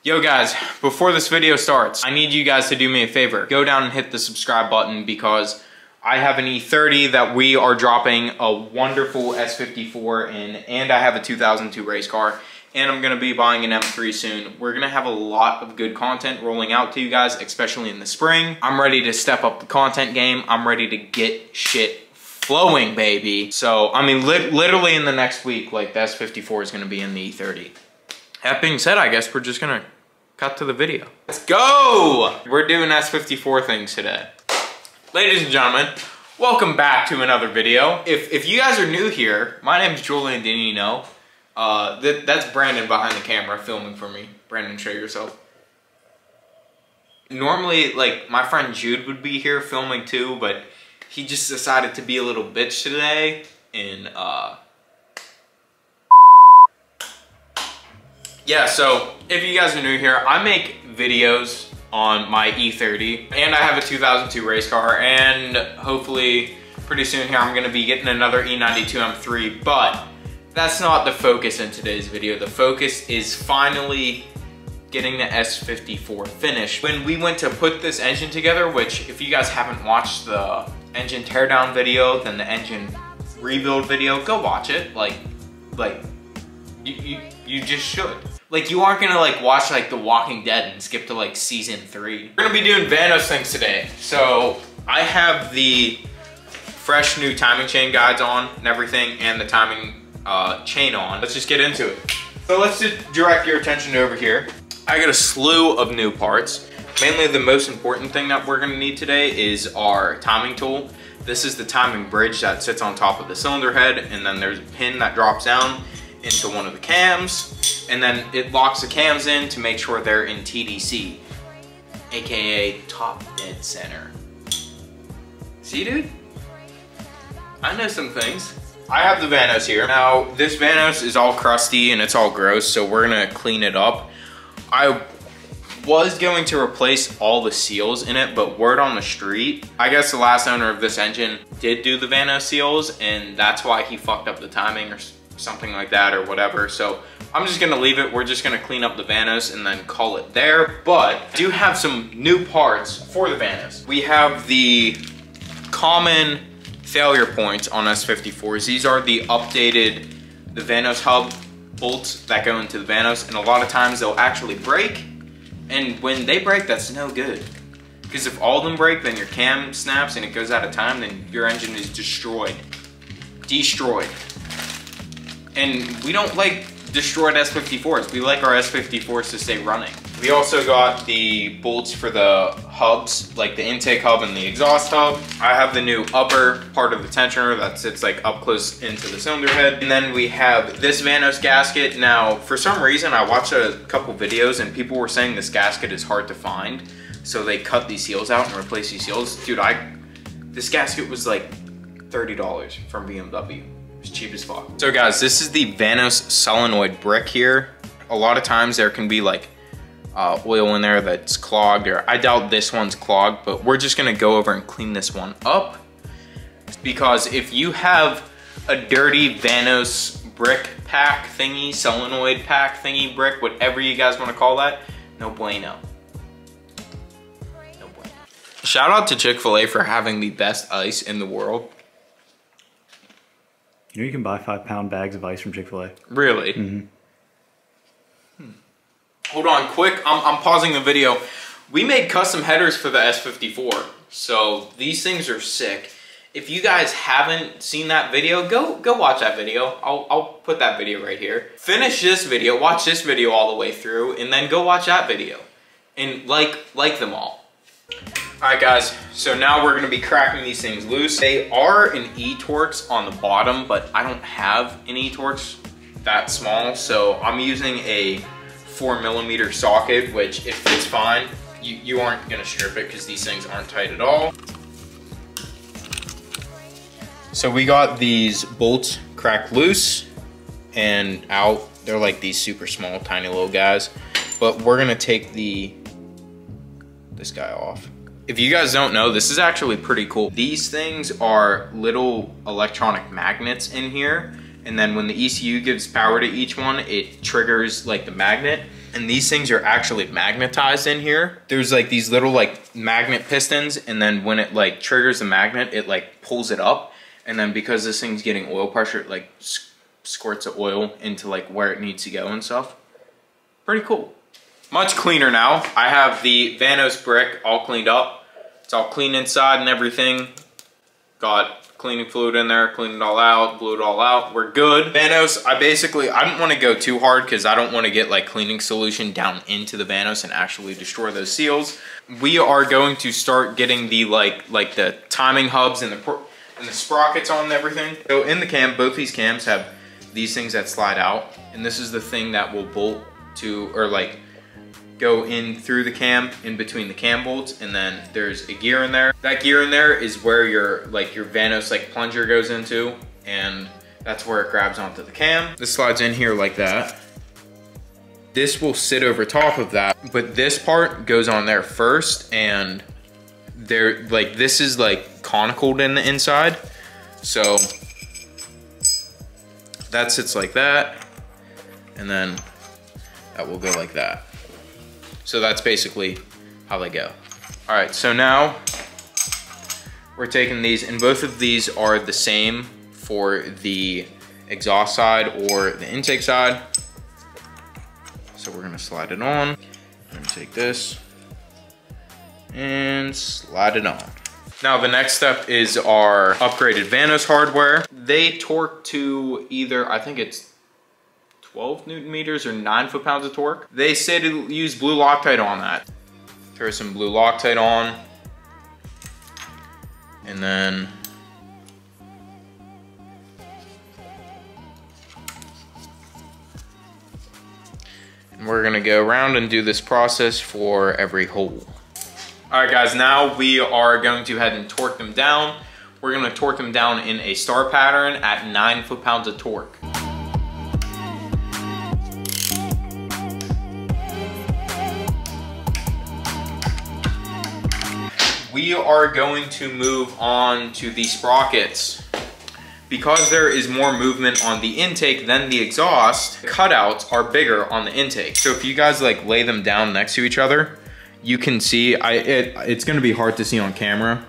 Yo guys, before this video starts, I need you guys to do me a favor. Go down and hit the subscribe button because I have an E30 that we are dropping a wonderful S54 in, and I have a 2002 race car, and I'm gonna be buying an M3 soon. We're gonna have a lot of good content rolling out to you guys, especially in the spring. I'm ready to step up the content game. I'm ready to get shit flowing, baby. So, I mean, literally in the next week, like, the S54 is gonna be in the E30. That being said, I guess we're just gonna cut to the video. Let's go! We're doing S54 things today. Ladies and gentlemen, welcome back to another video. If you guys are new here, my name is Julian Dinino. That's Brandon behind the camera filming for me. Brandon, show yourself. Normally, like, my friend Jude would be here filming too, but he just decided to be a little bitch today and yeah, so if you guys are new here, I make videos on my E30 and I have a 2002 race car, and hopefully pretty soon here I'm gonna be getting another E92 M3, but that's not the focus in today's video. The focus is finally getting the S54 finished. When we went to put this engine together, which if you guys haven't watched the engine teardown video, then the engine rebuild video, go watch it. Like you just should. Like, you aren't gonna like watch like The Walking Dead and skip to like season 3. We're gonna be doing VANOS things today. So I have the fresh new timing chain guides on and everything, and the timing chain on. Let's just get into it. So let's just direct your attention over here. I got a slew of new parts. Mainly the most important thing that we're gonna need today is our timing tool. This is the timing bridge that sits on top of the cylinder head, and then there's a pin that drops down into one of the cams, and then it locks the cams in to make sure they're in TDC, aka top dead center. See, dude? I know some things. I have the VANOS here. Now, this VANOS is all crusty and it's all gross, so we're gonna clean it up. I was going to replace all the seals in it, but word on the street, I guess the last owner of this engine did do the VANOS seals, and that's why he fucked up the timing or something like that or whatever. So I'm just gonna leave it. We're just gonna clean up the VANOS and then call it there. But I do have some new parts for the VANOS. We have the common failure points on S54s. These are the updated, the VANOS hub bolts that go into the VANOS, and a lot of times they'll actually break, and when they break, that's no good. Because if all of them break, then your cam snaps and it goes out of time, then your engine is destroyed. Destroyed. And we don't like destroyed S54s. We like our S54s to stay running. We also got the bolts for the hubs, like the intake hub and the exhaust hub. I have the new upper part of the tensioner that sits like up close into the cylinder head. And then we have this VANOS gasket. Now, for some reason, I watched a couple videos and people were saying this gasket is hard to find. So they cut these seals out and replaced these seals. Dude, this gasket was like $30 from BMW. It's cheap as fuck. So guys, this is the VANOS solenoid brick here. A lot of times there can be like oil in there that's clogged, or I doubt this one's clogged, but we're just gonna go over and clean this one up. Because if you have a dirty VANOS brick pack thingy, solenoid pack thingy, brick, whatever you guys wanna call that, no bueno. No bueno. Shout out to Chick-fil-A for having the best ice in the world. You know you can buy 5-pound bags of ice from Chick-fil-A. Really? Mm-hmm. Hold on, quick. I'm pausing the video. We made custom headers for the S54, so these things are sick. If you guys haven't seen that video, go watch that video. I'll put that video right here. Finish this video, watch this video all the way through, and then go watch that video and like them all. Alright guys, so now we're going to be cracking these things loose. They are an E-Torx on the bottom, but I don't have an E-Torx that small, so I'm using a 4mm socket, which it fits fine. You aren't going to strip it because these things aren't tight at all. So we got these bolts cracked loose and out. They're like these super small, tiny little guys. But we're going to take this guy off. If you guys don't know, this is actually pretty cool. These things are little electronic magnets in here, and then when the ECU gives power to each one, it triggers like the magnet, And these things are actually magnetized in here. There's like these little like magnet pistons, and then when it like triggers the magnet, it like pulls it up. And then because this thing's getting oil pressure, it like squirts the oil into like where it needs to go and stuff. Pretty cool. Much cleaner now. I have the VANOS brick all cleaned up. It's all clean inside and everything. Got cleaning fluid in there, cleaned it all out, blew it all out. We're good. VANOS, I didn't want to go too hard because I don't want to get like cleaning solution down into the VANOS and actually destroy those seals. We are going to start getting the like the timing hubs and the sprockets on and everything. So in the cam, both these cams have these things that slide out, and this is the thing that will bolt to, or like go in through the cam, in between the cam bolts, and then there's a gear in there. That gear in there is where your VANOS like plunger goes into, and that's where it grabs onto the cam. This slides in here like that. This will sit over top of that, but this part goes on there first, and this is like conicaled in the inside. So that sits like that, and then that will go like that. So that's basically how they go. All right, so now we're taking these, and both of these are the same for the exhaust side or the intake side. So we're gonna slide it on. I'm gonna take this and slide it on. Now the next step is our upgraded VANOS hardware. They torque to either, I think it's 12 Newton meters or 9 foot-pounds of torque. They say to use blue Loctite on that. Throw some blue Loctite on, and then we're gonna go around and do this process for every hole. All right guys, now we are going to head and torque them down. We're gonna torque them down in a star pattern at 9 foot-pounds of torque. We are going to move on to the sprockets. Because there is more movement on the intake than the exhaust, cutouts are bigger on the intake. So if you guys like lay them down next to each other, you can see, it's gonna be hard to see on camera,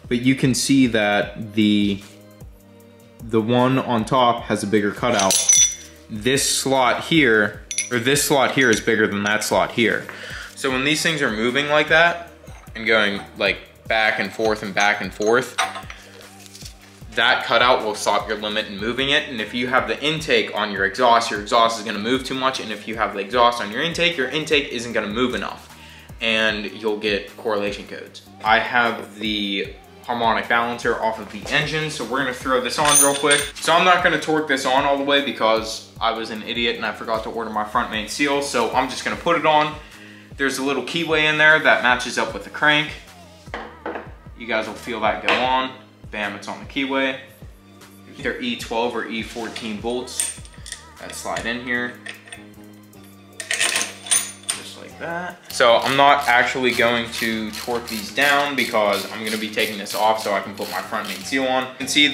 but you can see that the one on top has a bigger cutout. This slot here, or this slot here is bigger than that slot here. So when these things are moving like that, and going like back and forth and back and forth, that cutout will stop your limit in moving it. And if you have the intake on your exhaust is gonna move too much. And if you have the exhaust on your intake isn't gonna move enough, and you'll get correlation codes. I have the harmonic balancer off of the engine, so we're gonna throw this on real quick. So I'm not gonna torque this on all the way because I was an idiot and I forgot to order my front main seal. So I'm just gonna put it on. There's a little keyway in there that matches up with the crank. You guys will feel that go on. Bam, it's on the keyway. Either E12 or E14 bolts that slide in here. Just like that. So I'm not actually going to torque these down because I'm gonna be taking this off so I can put my front main seal on. You can see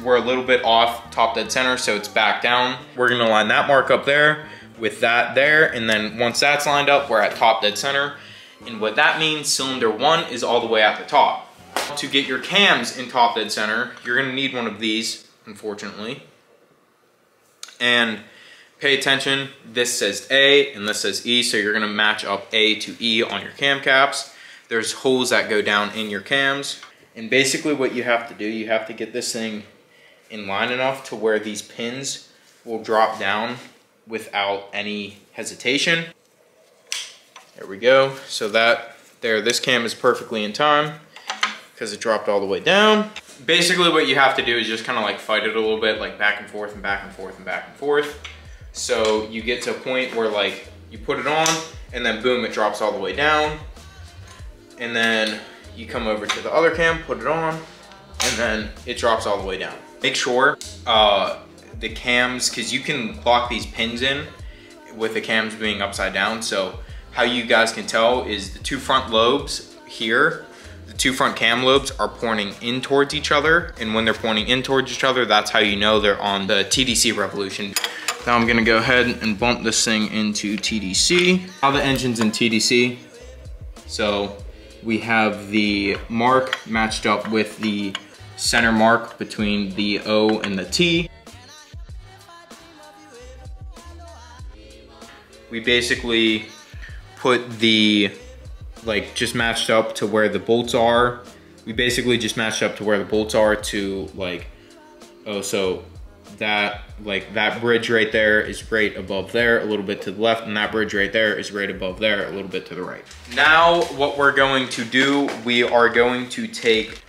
we're a little bit off top dead center, so it's back down. We're gonna line that mark up there with that there, and then once that's lined up, we're at top dead center. And what that means, cylinder 1 is all the way at the top. To get your cams in top dead center, you're gonna need one of these, unfortunately. And pay attention, this says A and this says E, so you're gonna match up A to E on your cam caps. There's holes that go down in your cams. And basically what you have to do, you have to get this thing in line enough to where these pins will drop down without any hesitation. There we go. So this cam is perfectly in time because it dropped all the way down. Basically what you have to do is just kind of like fight it a little bit, like back and forth and back and forth and back and forth. So you get to a point where like you put it on and then boom, it drops all the way down. And then you come over to the other cam, put it on, and then it drops all the way down. Make sure the cams, because you can lock these pins in with the cams being upside down. So how you guys can tell is the two front lobes here, the two front cam lobes are pointing in towards each other. And when they're pointing in towards each other, that's how you know they're on the TDC revolution. Now I'm gonna go ahead and bump this thing into TDC. Now the engine's in TDC. So we have the mark matched up with the center mark between the O and the T. We basically put the, like, just matched up to where the bolts are. We basically just matched up to where the bolts are to, like, oh, so that, like, that bridge right there is right above there, a little bit to the left, and that bridge right there is right above there, a little bit to the right. Now, what we're going to do, we are going to take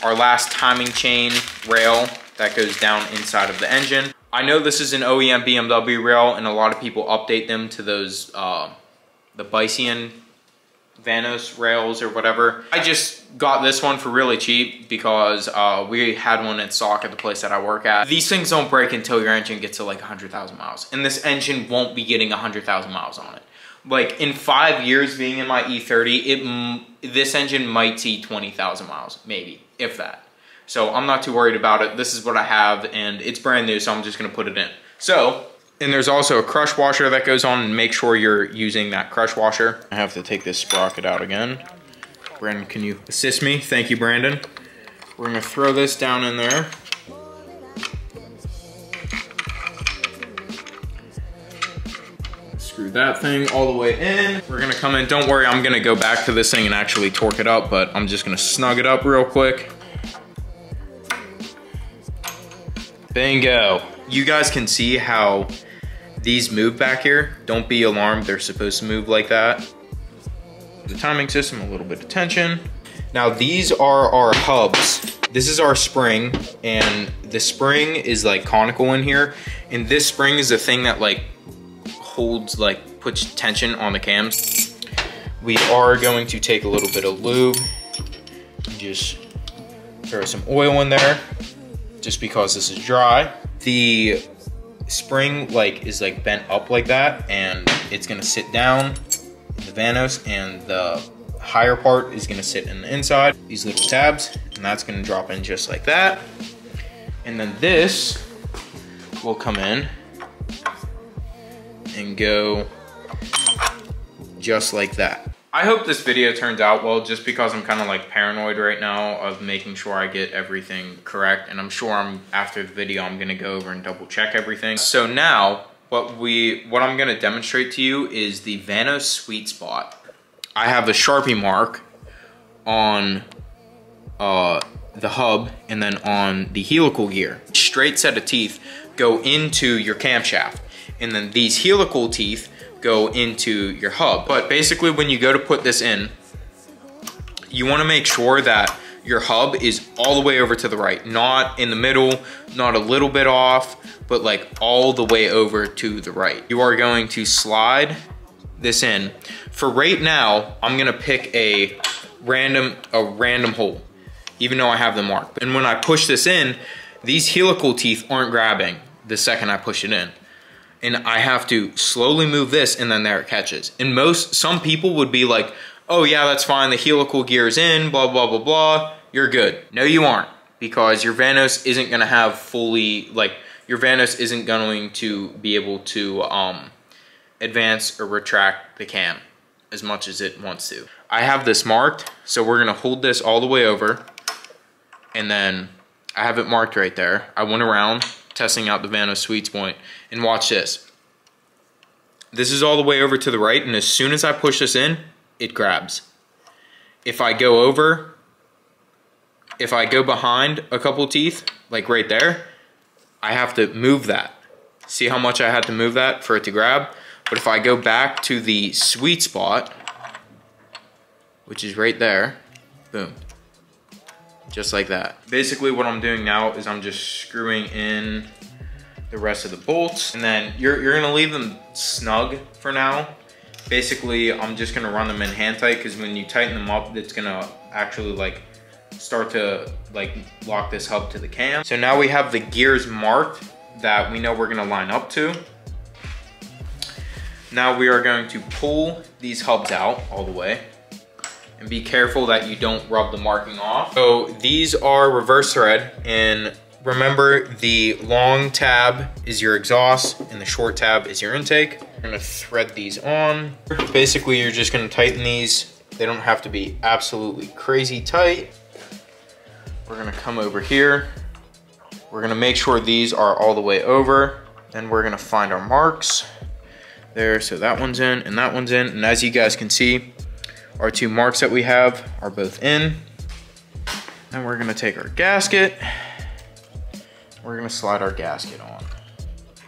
our last timing chain rail that goes down inside of the engine. I know this is an OEM BMW rail, and a lot of people update them to those, the Bison VANOS rails or whatever. I just got this one for really cheap because we had one in stock at the place that I work at. These things don't break until your engine gets to like 100,000 miles, and this engine won't be getting 100,000 miles on it. Like, in 5 years being in my E30, this engine might see 20,000 miles, maybe, if that. So I'm not too worried about it. This is what I have, and it's brand new, so I'm just gonna put it in. So, and there's also a crush washer that goes on, and make sure you're using that crush washer. I have to take this sprocket out again. Brandon, can you assist me? Thank you, Brandon. We're gonna throw this down in there. Screw that thing all the way in. We're gonna come in, don't worry, I'm gonna go back to this thing and actually torque it up, but I'm just gonna snug it up real quick. Bingo. You guys can see how these move back here. Don't be alarmed, they're supposed to move like that. The timing system, a little bit of tension. Now these are our hubs. This is our spring, and the spring is like conical in here. And this spring is the thing that like holds, like puts tension on the cams. We are going to take a little bit of lube and just throw some oil in there, just because this is dry. The spring is like bent up like that, and it's gonna sit down in the VANOS, and the higher part is gonna sit in the inside, these little tabs, and that's gonna drop in just like that. And then this will come in and go just like that. I hope this video turns out well, just because I'm kind of like paranoid right now of making sure I get everything correct. And I'm sure after the video, I'm gonna go over and double check everything. So now, what I'm gonna demonstrate to you is the VANOS sweet spot. I have the Sharpie mark on the hub, and then on the helical gear. Straight set of teeth go into your camshaft, and then these helical teeth go into your hub. But basically, when you go to put this in, you wanna make sure that your hub is all the way over to the right, not in the middle, not a little bit off, but like all the way over to the right. You are going to slide this in. For right now, I'm gonna pick a random hole, even though I have the mark. And when I push this in, these helical teeth aren't grabbing the second I push it in. And I have to slowly move this, and then there it catches. And some people would be like, oh yeah, that's fine, the helical gear is in, blah, blah, blah, blah, you're good. No, you aren't, because your VANOS isn't gonna have your VANOS isn't going to be able to advance or retract the cam as much as it wants to. I have this marked, so we're gonna hold this all the way over, and then I have it marked right there. I went around testing out the VANOS sweet point, and watch this. This is all the way over to the right, and as soon as I push this in, it grabs. If I go behind a couple teeth, like right there, I have to move that. See how much I had to move that for it to grab? But if I go back to the sweet spot, which is right there, boom. Just like that. Basically what I'm doing now is I'm just screwing in the rest of the bolts, and then you're gonna leave them snug for now. Basically, I'm just gonna run them in hand tight, because when you tighten them up, it's gonna actually like start to like lock this hub to the cam. So now we have the gears marked that we know we're gonna line up to. Now we are going to pull these hubs out all the way. And be careful that you don't rub the marking off. So these are reverse thread, and remember the long tab is your exhaust and the short tab is your intake. I'm gonna thread these on. Basically, you're just gonna tighten these. They don't have to be absolutely crazy tight. We're gonna come over here. We're gonna make sure these are all the way over. Then we're gonna find our marks there. So that one's in and that one's in. And as you guys can see, our two marks that we have are both in. And we're gonna take our gasket. We're gonna slide our gasket on.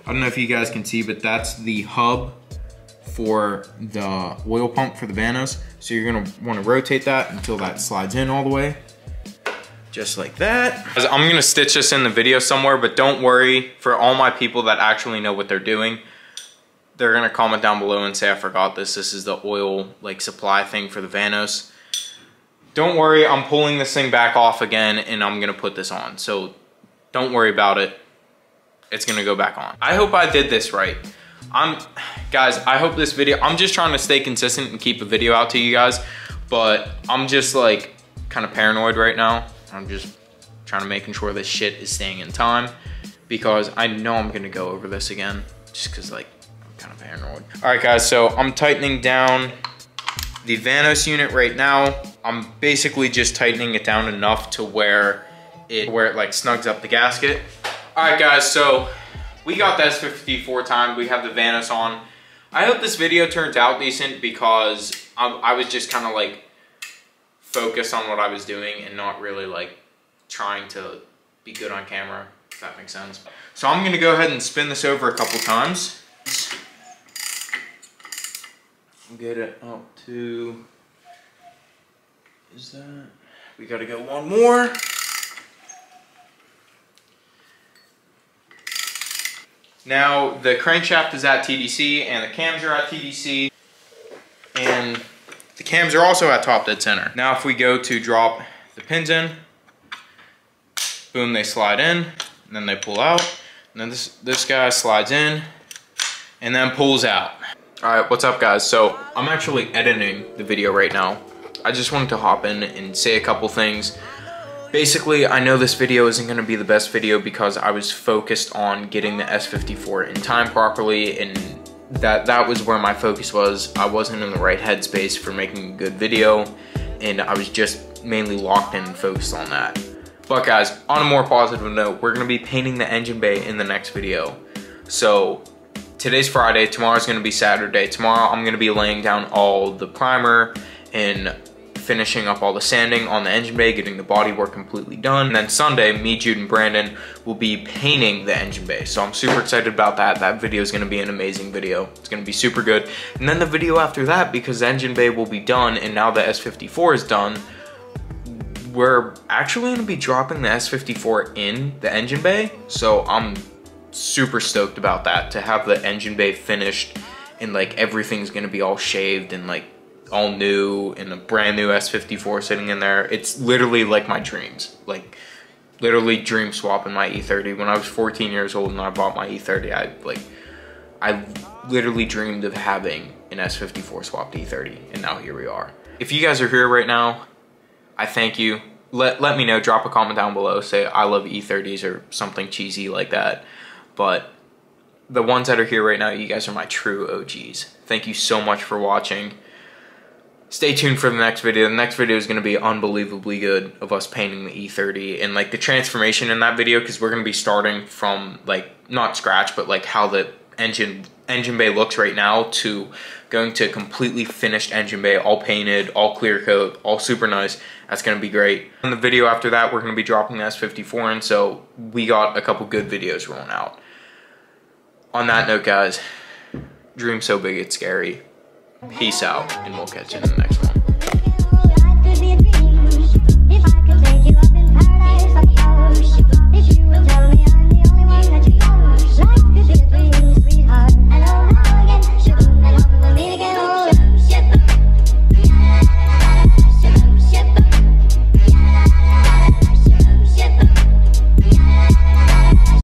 I don't know if you guys can see, but that's the hub for the oil pump for the VANOS. So you're gonna wanna rotate that until that slides in all the way. Just like that. I'm gonna stitch this in the video somewhere, but don't worry, for all my people that actually know what they're doing, they're gonna comment down below and say, I forgot this. This is the oil like supply thing for the VANOS. Don't worry, I'm pulling this thing back off again and I'm gonna put this on. So don't worry about it. It's gonna go back on. I hope I did this right. Guys, I hope this video, I'm just trying to stay consistent and keep a video out to you guys, but I'm just like kind of paranoid right now. I'm just trying to making sure this shit is staying in time because I know I'm gonna go over this again just cause like, I'm kind of paranoid. All right guys, so I'm tightening down the VANOS unit right now. I'm basically just tightening it down enough to where it like snugs up the gasket. All right guys, so we got the S54 timed. We have the VANOS on. I hope this video turns out decent because I was just kind of like focused on what I was doing and not really like trying to be good on camera, if that makes sense. So I'm gonna go ahead and spin this over a couple times. Get it up to, is that, we gotta go one more. Now the crankshaft is at TDC and the cams are at TDC and the cams are also at top dead center. Now if we go to drop the pins in, boom, they slide in and then they pull out. And then this guy slides in and then pulls out. All right, what's up guys? So I'm actually editing the video right now. I just wanted to hop in and say a couple things. Basically, I know this video isn't gonna be the best video because I was focused on getting the S54 in time properly, and that was where my focus was. I wasn't in the right headspace for making a good video, and I was just mainly locked in and focused on that. But guys, on a more positive note, we're gonna be painting the engine bay in the next video. So today's Friday, tomorrow's gonna be Saturday. Tomorrow I'm gonna be laying down all the primer and finishing up all the sanding on the engine bay, getting the bodywork completely done. And then Sunday, me, Jude, and Brandon will be painting the engine bay. So I'm super excited about that. That video is gonna be an amazing video. It's gonna be super good. And then the video after that, because the engine bay will be done and now the S54 is done, we're actually gonna be dropping the S54 in the engine bay. So I'm super stoked about that, to have the engine bay finished and like everything's gonna be all shaved and like all new and a brand new S54 sitting in there. It's literally like my dreams, like literally dream swapping my E30. When I was 14 years old and I bought my E30, I literally dreamed of having an S54 swapped E30, and now here we are. If you guys are here right now, I thank you. Let me know, drop a comment down below, say I love E30s or something cheesy like that. But the ones that are here right now, you guys are my true OGs. Thank you so much for watching. Stay tuned for the next video. The next video is going to be unbelievably good of us painting the E30 and like the transformation in that video, because we're going to be starting from like not scratch, but like how the engine bay looks right now to going to completely finished engine bay, all painted, all clear coat, all super nice. That's going to be great. In the video after that, we're going to be dropping the S54 in, so we got a couple good videos rolling out. On that note, guys, dream so big it's scary. Peace out, and we'll catch you in the next one.